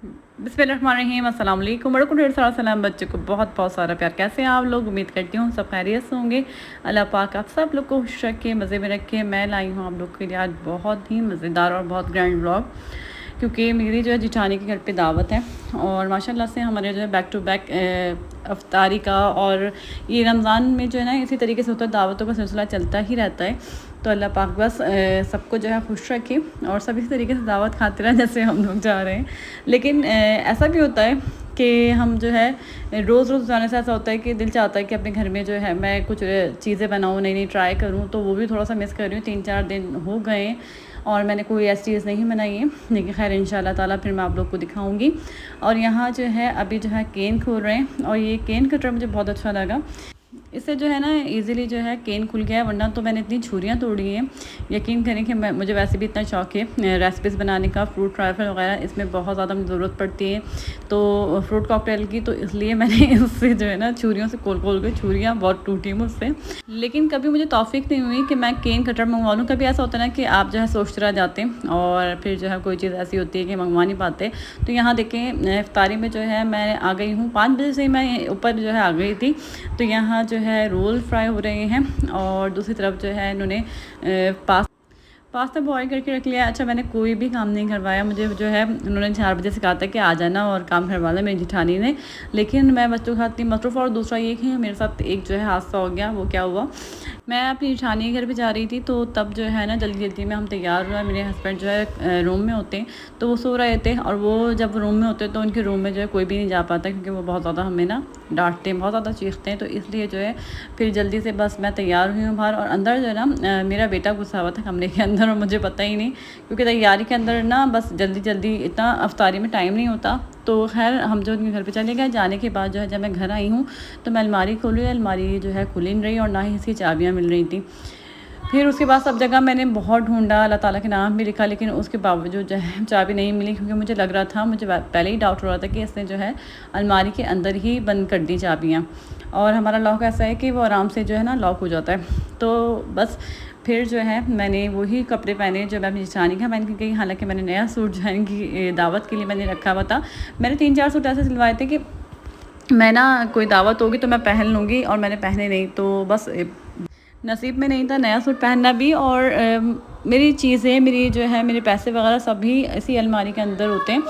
बिस्मिल्लाहिर्रहमानिर्रहीम, अस्सलाम वालेकुम। बड़ों को ढेर सारा सलाम, बच्चों को बहुत बहुत सारा प्यार। कैसे हैं आप लोग? उम्मीद करती हूँ सब खैरियत से होंगे। अल्लाह पाक आप सब लोग को खुश रखे, मज़े में रखे। मैं लाई हूँ आप लोग के लिए आज बहुत ही मज़ेदार और बहुत ग्रैंड व्लॉग, क्योंकि मेरी जो है जिठानी के घर पे दावत है और माशाल्लाह से हमारे जो है बैक टू बैक अफ्तारी का और ये रमज़ान में जो है ना इसी तरीके से होता है, दावतों का सिलसिला चलता ही रहता है। तो अल्लाह पाक बस सबको जो है खुश रखे और सब इसी तरीके से दावत खाते रहें जैसे हम लोग जा रहे हैं। लेकिन ऐसा भी होता है कि हम जो है रोज़ रोज़ जाने से ऐसा होता है कि दिल चाहता है कि अपने घर में जो है मैं कुछ चीज़ें बनाऊँ, नई नई ट्राई करूँ। तो वो भी थोड़ा सा मिस कर रही हूँ। 3-4 दिन हो गए और मैंने कोई ऐसी चीज़ नहीं बनाई है, लेकिन खैर इंशाल्लाह ताला फिर मैं आप लोग को दिखाऊंगी। और यहाँ जो है अभी जो है केन खोल रहे हैं और ये केन कटर मुझे बहुत अच्छा लगा। इससे जो है ना इजीली जो है केन खुल गया है, वरना तो मैंने इतनी छुरियाँ तोड़ी हैं। यकीन करें कि मुझे वैसे भी इतना शौक है रेसिपीज़ बनाने का, फ्रूट ट्राइफल वगैरह इसमें बहुत ज़्यादा मुझे ज़रूरत पड़ती है तो फ्रूट कॉकटेल की। तो इसलिए मैंने इससे जो है ना छुरियों से खोल खोल के छुरियाँ बहुत टूटी मुझसे। लेकिन कभी मुझे तौफीक नहीं हुई कि मैं केन कटर मंगवा लूँ। कभी ऐसा होता है ना कि आप जो है सोचते रह जाते हैं और फिर जो है कोई चीज़ ऐसी होती है कि मंगवा नहीं पाते। तो यहाँ देखें इफ्तारी में जो है मैं आ गई हूँ 5 बजे से मैं ऊपर जो है आ गई थी। तो यहाँ जो है रोल फ्राई हो रहे हैं और दूसरी तरफ जो है इन्होंने पास्ता बॉयल करके रख लिया। अच्छा, मैंने कोई भी काम नहीं करवाया। मुझे जो है उन्होंने 4 बजे से कहा था कि आ जाना और काम करवा लें मेरी जिठानी ने, लेकिन मैं बच्चों के साथ इतनी मसरूफ़। और दूसरा ये कि मेरे साथ एक जो है हादसा हो गया। वो क्या हुआ, मैं अपनी जिठानी के घर पे जा रही थी तो तब जो है ना जल्दी जल्दी में हम तैयार हुआ। मेरे हस्बैंड जो है रूम में होते हैं तो वो सो रहे थे, और वो जब रूम में होते तो उनके रूम में जो है कोई भी नहीं जा पाता, क्योंकि वो बहुत ज़्यादा हमें ना डांटते हैं, बहुत ज़्यादा चीखते हैं। तो इसलिए जो है फिर जल्दी से बस मैं तैयार हुई हूँ बाहर। और अंदर जो है ना मेरा बेटा घुसा हुआ था कमरे के अंदर और मुझे पता ही नहीं, क्योंकि तैयारी के अंदर ना बस जल्दी जल्दी इतना अफ्तारी में टाइम नहीं होता। तो खैर हम जो उनके घर पे चले गए। जाने के बाद जो है जब मैं घर आई हूँ तो मैं अलमारी खोली, अलमारी जो है खुली नहीं रही और ना ही इसकी चाबियाँ मिल रही थी। फिर उसके बाद सब जगह मैंने बहुत ढूंढा, अल्लाह ताला के नाम भी लिखा, लेकिन उसके बावजूद जो है चाबी नहीं मिली। क्योंकि मुझे लग रहा था, मुझे पहले ही डाउट हो रहा था कि इसने जो है अलमारी के अंदर ही बंद कर दी चाबियाँ। और हमारा लॉक ऐसा है कि वो आराम से जो है ना लॉक हो जाता है। तो बस फिर जो है मैंने वही कपड़े पहने जो मैं अपनी जिठानी का पहन के गई। हालांकि मैंने नया सूट जो है इनकी दावत के लिए मैंने रखा हुआ था। मैंने 3-4 सूट ऐसे सिलवाए थे कि मैं ना कोई दावत होगी तो मैं पहन लूँगी, और मैंने पहने नहीं। तो बस नसीब में नहीं था नया सूट पहनना भी। और मेरी चीज़ें, मेरी जो है मेरे पैसे वगैरह सभी इसी अलमारी के अंदर होते हैं।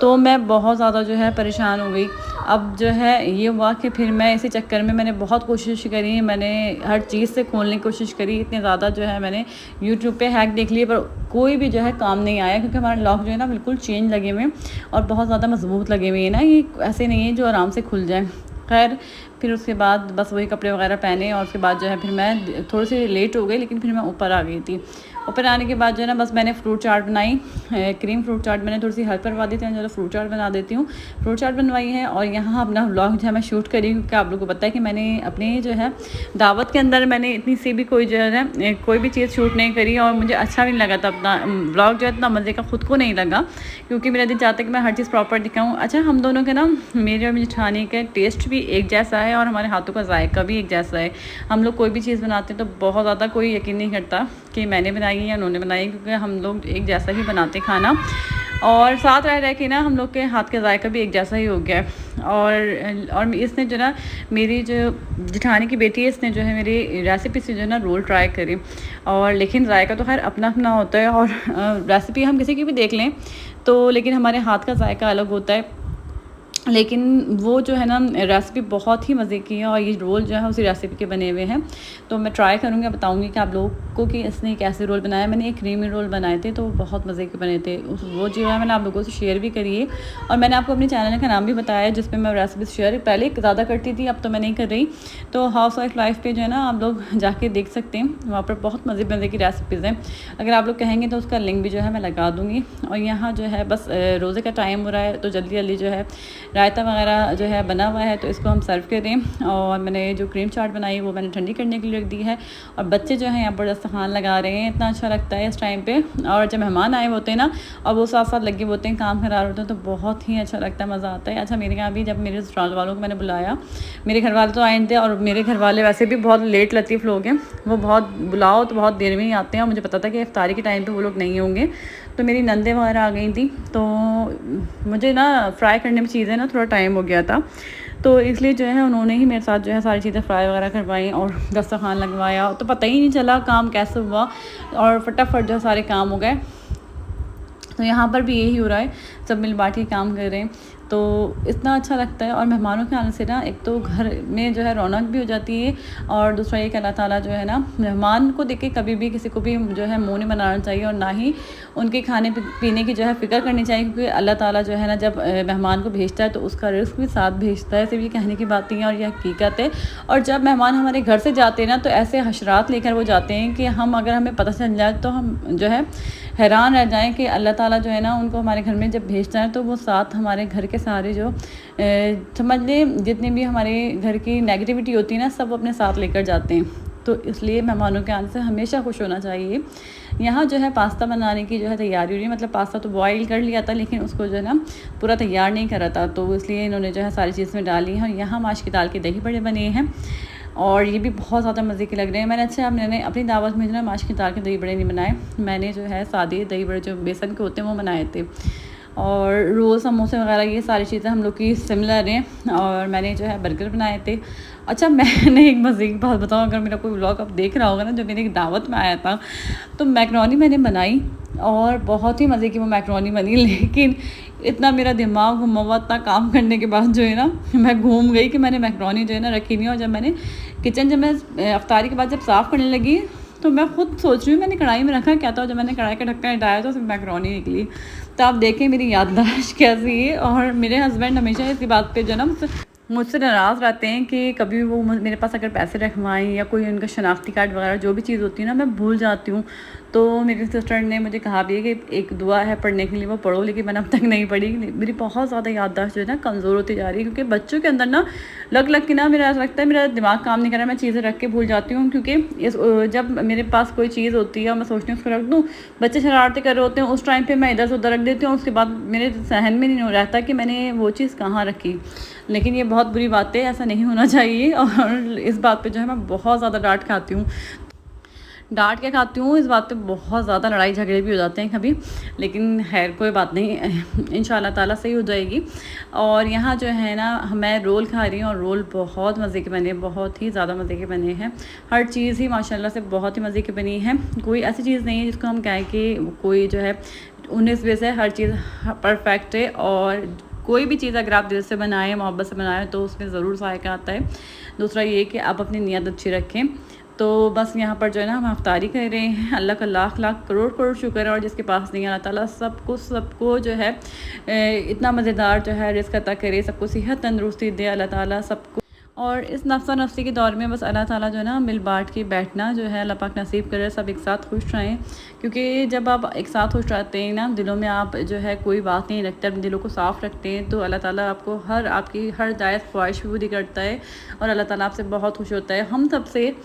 तो मैं बहुत ज़्यादा जो है परेशान हो गई। अब जो है ये हुआ कि फिर मैं इसी चक्कर में मैंने बहुत कोशिश करी, मैंने हर चीज़ से खोलने की कोशिश करी। इतने ज़्यादा जो है मैंने यूट्यूब पे हैक देख लिए, पर कोई भी जो है काम नहीं आया। क्योंकि हमारे लॉक जो है ना बिल्कुल चेंज लगे हुए और बहुत ज़्यादा मजबूत लगे हुए हैं ना, ये ऐसे नहीं है जो आराम से खुल जाए। खैर फिर उसके बाद बस वही कपड़े वगैरह पहने और उसके बाद जो है फिर मैं थोड़ी सी लेट हो गई, लेकिन फिर मैं ऊपर आ गई थी। ऊपर आने के बाद जो है ना बस मैंने फ्रूट चाट बनाई, क्रीम फ्रूट चाट मैंने थोड़ी सी हेल्प करवा दी थी। चलो फ्रूट चाट बना देती हूँ। फ्रूट चाट बनवाई है और यहाँ अपना व्लॉग जो है मैं शूट करी, क्योंकि आप लोगों को पता है कि मैंने अपने जो है दावत के अंदर मैंने इतनी सी भी कोई जो है कोई भी चीज़ शूट नहीं करी, और मुझे अच्छा भी नहीं लगा था। अपना व्लॉग जो है इतना मज़े का खुद को नहीं लगा, क्योंकि मेरा दिल चाहता है कि मैं हर चीज़ प्रॉपर दिखाऊँ। अच्छा, हम दोनों के ना, मेरे और मेरी जेठानी का टेस्ट भी एक जैसा है और हमारे हाथों का जायका भी एक जैसा है। हम लोग कोई भी चीज़ बनाते हैं तो बहुत ज़्यादा कोई यकीन नहीं करता कि मैंने बनाई है या उन्होंने बनाई, क्योंकि हम लोग एक जैसा ही बनाते खाना। और साथ रह के ना हम लोग के हाथ का जायका भी एक जैसा ही हो गया है। और इसने जो ना मेरी जो जिठानी की बेटी है, इसने जो है मेरी रेसिपी से जो है ना रोल ट्राई करी। और लेकिन जायका तो खैर अपना अपना होता है, और रेसिपी हम किसी की भी देख लें तो, लेकिन हमारे हाथ का जायका अलग होता है। लेकिन वो जो है ना रेसिपी बहुत ही मज़े की है, और ये रोल जो है उसी रेसिपी के बने हुए हैं। तो मैं ट्राई करूँगी, बताऊँगी कि आप लोगों को कि इसने कैसे रोल बनाया। मैंने एक क्रीमी रोल बनाए थे तो वो बहुत मज़े के बने थे। वो जो है मैंने आप लोगों से शेयर भी करी है, और मैंने आपको अपने चैनल का नाम भी बताया जिस पर मैं रेसिपी शेयर पहले ज़्यादा करती थी, अब तो मैं नहीं कर रही। तो हाउस वाइफ लाइफ पे जो है ना आप लोग जाके देख सकते हैं, वहाँ पर बहुत मज़े मज़े की रेसिपीज़ हैं। अगर आप लोग कहेंगे तो उसका लिंक भी जो है मैं लगा दूँगी। और यहाँ जो है बस रोज़े का टाइम हो रहा है तो जल्दी जल्दी जो है रायता वगैरह जो है बना हुआ है, तो इसको हम सर्व करें। और मैंने जो क्रीम चाट बनाई वो मैंने ठंडी करने के लिए रख दी है। और बच्चे जो हैं यहाँ पर दस्तरखान लगा रहे हैं, इतना अच्छा लगता है इस टाइम पे। और जब मेहमान आए होते हैं ना और वो साथ साथ लगे होते हैं, काम करा रहे होते हैं, तो बहुत ही अच्छा लगता है, मज़ा आता है। अच्छा, मेरे यहाँ भी जब मेरे ससुराल वालों को मैंने बुलाया, मेरे घर वाले तो आए थे, और मेरे घर वाले वैसे भी बहुत लेट लतीफ़ लोग हैं, वो बहुत बुलाओ तो बहुत देर में ही आते हैं। और मुझे पता था कि इफ्तारी के टाइम पर वो लोग नहीं होंगे, तो मेरी नंदे वगैरह आ गई थी, तो मुझे ना फ्राई करने में चीज़ें ना थोड़ा टाइम हो गया था, तो इसलिए जो है उन्होंने ही मेरे साथ जो है सारी चीज़ें फ्राई वगैरह करवाई और दस्तरखान लगवाया, तो पता ही नहीं चला काम कैसे हुआ और फटाफट जो सारे काम हो गए। तो यहाँ पर भी यही हो रहा है, सब मिल बांट के काम कर रहे हैं, तो इतना अच्छा लगता है। और मेहमानों के आने से ना एक तो घर में जो है रौनक भी हो जाती है, और दूसरा ये कि अल्लाह ताला जो है ना मेहमान को देख के कभी भी किसी को भी जो है मुँह नहीं बनाना चाहिए, और ना ही उनके खाने पीने की जो है फ़िक्र करनी चाहिए, क्योंकि अल्लाह ताला जो है ना जब मेहमान को भेजता है तो उसका रिस्क भी साथ भेजता है। सिर्फ ये कहने की बात नहीं है और ये हकीकत है। और जब मेहमान हमारे घर से जाते हैं ना, तो ऐसे हशरात लेकर वो जाते हैं कि हम अगर हमें पता चल जाए तो हम जो है हैरान रह जाएं कि अल्लाह ताला जो है ना उनको हमारे घर में जब भेजता है तो वो साथ हमारे घर के सारे जो समझ लें जितने भी हमारे घर की नेगेटिविटी होती है ना, सब अपने साथ लेकर जाते हैं। तो इसलिए मेहमानों के आने से हमेशा खुश होना चाहिए। यहाँ जो है पास्ता बनाने की जो है तैयारी हो रही है, मतलब पास्ता तो बॉईल कर लिया था लेकिन उसको जो है ना पूरा तैयार नहीं करा था, तो इसलिए इन्होंने जो है सारी चीज़ में डाली है। और यहाँ माश की दाल के दही बड़े बने हैं और ये भी बहुत ज़्यादा मज़े के लग रहे हैं। मैंने अपनी दावत में जो ना माश की दाल के दही बड़े नहीं बनाए, मैंने जो है सादे दही बड़े जो बेसन के होते हैं वो बनाए थे। और रोल समोसे वगैरह ये सारी चीज़ें हम लोग की सिमिलर हैं। और मैंने जो है बर्गर बनाए थे। अच्छा, मैंने एक मज़े की बात बताऊँ, अगर मेरा कोई व्लॉग अब देख रहा होगा ना, जो मेरी एक दावत में आया था तो मैकरोनी मैंने बनाई और बहुत ही मज़े की वो मैकरोनी बनी, लेकिन इतना मेरा दिमाग घुमा हुआ, इतना काम करने के बाद जो है ना मैं घूम गई कि मैंने मैकरोनी जो है ना रखी नहीं। और जब मैं अफ्तारी के बाद जब साफ़ करने लगी तो मैं खुद सोच रही हूँ मैंने कढ़ाई में रखा क्या था, और जब मैंने कढ़ाई का ढक्कन हटाया तो उसमें मैकरोनी निकली। तो आप देखें मेरी याददाश्त कैसी है। और मेरे हस्बैंड हमेशा इसी बात पे जो ना मुझसे नाराज़ रहते हैं कि कभी वो मेरे पास अगर पैसे रखवाएं या कोई उनका शनाख्ती कार्ड वगैरह जो भी चीज़ होती है ना मैं भूल जाती हूँ। तो मेरी सिस्टर ने मुझे कहा भी है कि एक दुआ है पढ़ने के लिए वो पढ़ो, लेकिन मैंने अब तक नहीं पढ़ी। मेरी बहुत ज़्यादा याददाश्त जो है ना कमज़ोर होती जा रही है, क्योंकि बच्चों के अंदर ना लग के ना मेरा ऐसा लगता है मेरा दिमाग काम नहीं कर रहा, मैं चीज़ें रख के भूल जाती हूँ। क्योंकि जब मेरे पास कोई चीज़ होती है और मैं सोचती हूँ उसको रख दूँ, बच्चे शरारतें कर रहे होते हैं, उस टाइम पर मैं इधर से उधर रख देती हूँ। उसके बाद मेरे सहन में नहीं रहता कि मैंने वो चीज़ कहाँ रखी। लेकिन ये बहुत बुरी बात है, ऐसा नहीं होना चाहिए। और इस बात पे जो है मैं बहुत ज़्यादा डांट खाती हूँ। डांट के खाती हूँ, इस बात पे बहुत ज़्यादा लड़ाई झगड़े भी हो जाते हैं कभी, लेकिन खैर कोई बात नहीं, इंशाल्लाह ताला सही हो जाएगी। और यहाँ जो है ना मैं रोल खा रही हूँ और रोल बहुत मज़े के बने, बहुत ही ज़्यादा मज़े के बने हैं। हर चीज़ ही माशाल्लाह से बहुत ही मज़े की बनी है। कोई ऐसी चीज़ नहीं है जिसको हम कहें कि कोई जो है 19-20 है, हर चीज़ परफेक्ट है। और कोई भी चीज़ अगर आप दिल से बनाएं, मोहब्बत से बनाएं, तो उसमें ज़रूर ज़ायका आता है। दूसरा ये कि आप अपनी नीयत अच्छी रखें। तो बस यहाँ पर जो है ना हम अफ्तारी कर रहे हैं। अल्लाह का लाख लाख करोड़ करोड़ शुक्र है, और जिसके पास नहीं, अल्लाह ताला सबको जो है इतना मज़ेदार जो है रिज़्क़ अता करे, सबको सेहत तंदुरुस्ती दे अल्लाह ताला सबको। और इस नफ्सा नफ्सी के दौर में बस अल्लाह ताला जो है ना मिल बांट के बैठना जो है अल्लाह पाक नसीब करे, सब एक साथ खुश रहें। क्योंकि जब आप एक साथ खुश रहते हैं ना, दिलों में आप जो है कोई बात नहीं रखते, अपने दिलों को साफ़ रखते हैं, तो अल्लाह ताला आपको आपकी हर जायज़ ख्वाहिश पूरी करता है और अल्लाह ताला आपसे बहुत खुश होता है, हम सब से।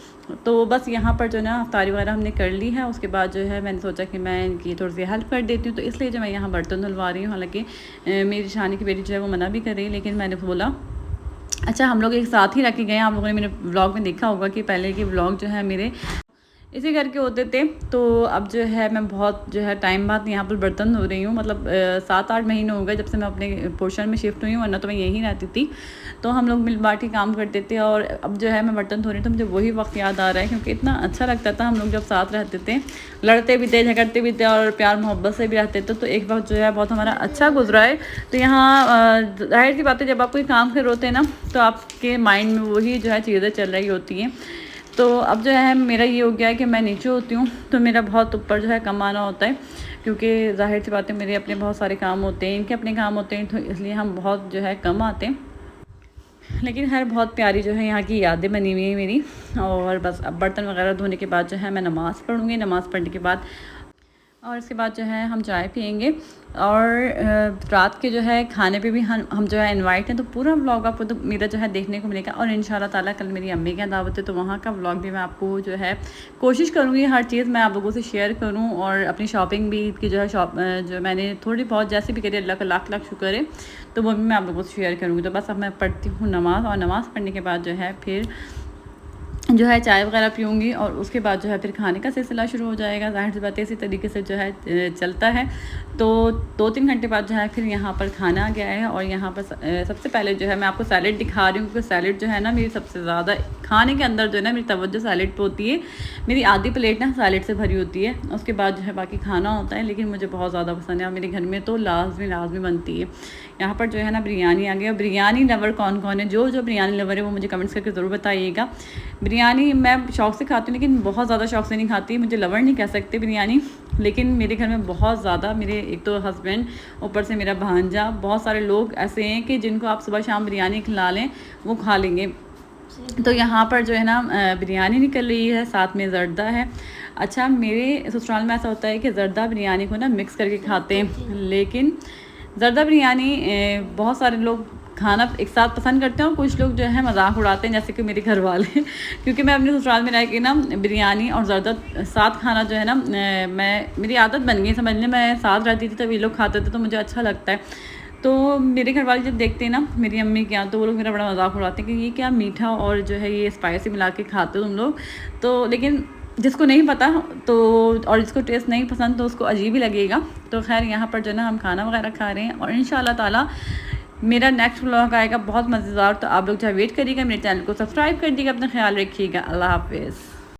तो बस यहाँ पर जो ना अफ्तारी वगैरह हमने कर ली है। उसके बाद जो है मैंने सोचा कि मैं इनकी थोड़ी सी हेल्प कर देती हूँ, तो इसलिए जो मैं यहाँ बर्तन धुलवा रही हूँ। हालाँकि मेरी शानी की बेटी जो है वो मना भी कर रही है, लेकिन मैंने बोला अच्छा हम लोग एक साथ ही रख के गए। आप लोगों ने मेरे व्लॉग में देखा होगा कि पहले के व्लॉग जो है मेरे इसी करके होते थे। तो अब जो है मैं बहुत जो है टाइम बाद यहाँ पर बर्तन धो रही हूँ, मतलब 7-8 महीने हो गए जब से मैं अपने पोर्शन में शिफ्ट हुई हूँ, वरना तो मैं यहीं रहती थी। तो हम लोग मिल बांट के काम करते थे, और अब जो है मैं बर्तन धो रही हूँ तो मुझे वही वक्त याद आ रहा है, क्योंकि इतना अच्छा लगता था हम लोग जब साथ रहते थे, लड़ते भी थे, झगड़ते भी थे और प्यार मोहब्बत से भी रहते थे। तो एक वक्त जो है बहुत हमारा अच्छा गुजरा है। तो यहाँ जाहिर सी बात है, जब आप कोई काम कर रहे होते हैं ना, तो आपके माइंड में वही जो है चीज़ें चल रही होती हैं। तो अब जो है मेरा ये हो गया है कि मैं नीचे होती हूँ तो मेरा बहुत ऊपर जो है कम आना होता है, क्योंकि जाहिर सी बात है मेरे अपने बहुत सारे काम होते हैं, इनके अपने काम होते हैं, तो इसलिए हम बहुत जो है कम आते हैं। लेकिन खैर बहुत प्यारी जो है यहाँ की यादें बनी हुई हैं मेरी। और बस अब बर्तन वगैरह धोने के बाद जो है मैं नमाज़ पढ़ूँगी। नमाज़ पढ़ने के बाद और इसके बाद जो है हम चाय पियेंगे। और रात के जो है खाने पे भी हम जो है इनवाइट हैं, तो पूरा व्लॉग आपको तो मेरा जो है देखने को मिलेगा। और इंशाल्लाह ताला कल मेरी अम्मी की दावत है, तो वहाँ का व्लॉग भी मैं आपको जो है कोशिश करूँगी हर चीज़ मैं आप लोगों से शेयर करूँ। और अपनी शॉपिंग भी की जो है जो मैंने थोड़ी बहुत जैसे भी करी, अल्लाह का लाख लाख शुक्र है, तो वो भी मैं आप लोगों से शेयर करूँगी। तो बस अब मैं पढ़ती हूँ नमाज़, और नमाज़ पढ़ने के बाद जो है फिर जो है चाय वगैरह पीऊँगी और उसके बाद जो है फिर खाने का सिलसिला शुरू हो जाएगा। ज़ाहिर सी बात है इसी तरीके से जो है चलता है। तो 2-3 घंटे बाद जो है फिर यहाँ पर खाना आ गया है और यहाँ पर सबसे पहले जो है मैं आपको सैलेड दिखा रही हूँ, क्योंकि सैलेड जो है ना मेरी सबसे ज़्यादा खाने के अंदर जो है ना मेरी तवज्जो सैलेड पे होती है। मेरी आधी प्लेट ना सैलेड से भरी होती है, उसके बाद जो है बाकी खाना होता है, लेकिन मुझे बहुत ज़्यादा पसंद है और मेरे घर में तो लाजमी बनती है। यहाँ पर जो है ना बिरयानी आ गया। बिरयानी लवर कौन कौन है, जो बिरयानी लवर है वो मुझे कमेंट्स करके ज़रूर बताइएगा। बिरयानी मैं शौक़ से खाती हूँ, लेकिन बहुत ज़्यादा शौक़ से नहीं खाती। मुझे लवर नहीं कह सकते बिरयानी, लेकिन मेरे घर में बहुत ज़्यादा, मेरे एक तो हस्बैंड, ऊपर से मेरा भांजा, बहुत सारे लोग ऐसे हैं कि जिनको आप सुबह शाम बिरयानी खिला लें वो खा लेंगे। तो यहाँ पर जो है ना बिरयानी निकल रही है, साथ में ज़र्दा है। अच्छा, मेरे ससुराल में ऐसा होता है कि ज़र्दा बिरयानी को ना मिक्स करके खाते हैं, लेकिन ज़र्दा बिरयानी बहुत सारे लोग खाना एक साथ पसंद करते हैं और कुछ लोग जो है मजाक उड़ाते हैं, जैसे कि मेरे घर वाले क्योंकि मैं अपने ससुराल में रह के ना बिरयानी और ज़र्दा साथ खाना जो है ना मेरी आदत बन गई, समझ लें। मैं साथ रहती थी तब ये लोग खाते थे तो मुझे अच्छा लगता है। तो मेरे घर वाले जब देखते हैं ना मेरी अम्मी के यहाँ, तो वो लोग मेरा बड़ा मजाक उड़ाते हैं कि ये क्या मीठा और जो है ये स्पाइसी मिला के खाते हो तुम लोग। तो लेकिन जिसको नहीं पता तो और जिसको टेस्ट नहीं पसंद तो उसको अजीब ही लगेगा। तो खैर यहाँ पर जो है ना हम खाना वगैरह खा रहे हैं और इंशाल्लाह ताला मेरा नेक्स्ट व्लॉग आएगा बहुत मज़ेदार। तो आप लोग जो है वेट करिएगा, मेरे चैनल को सब्सक्राइब कर दीजिएगा, अपना ख्याल रखिएगा। अल्लाह हाफ़िज़।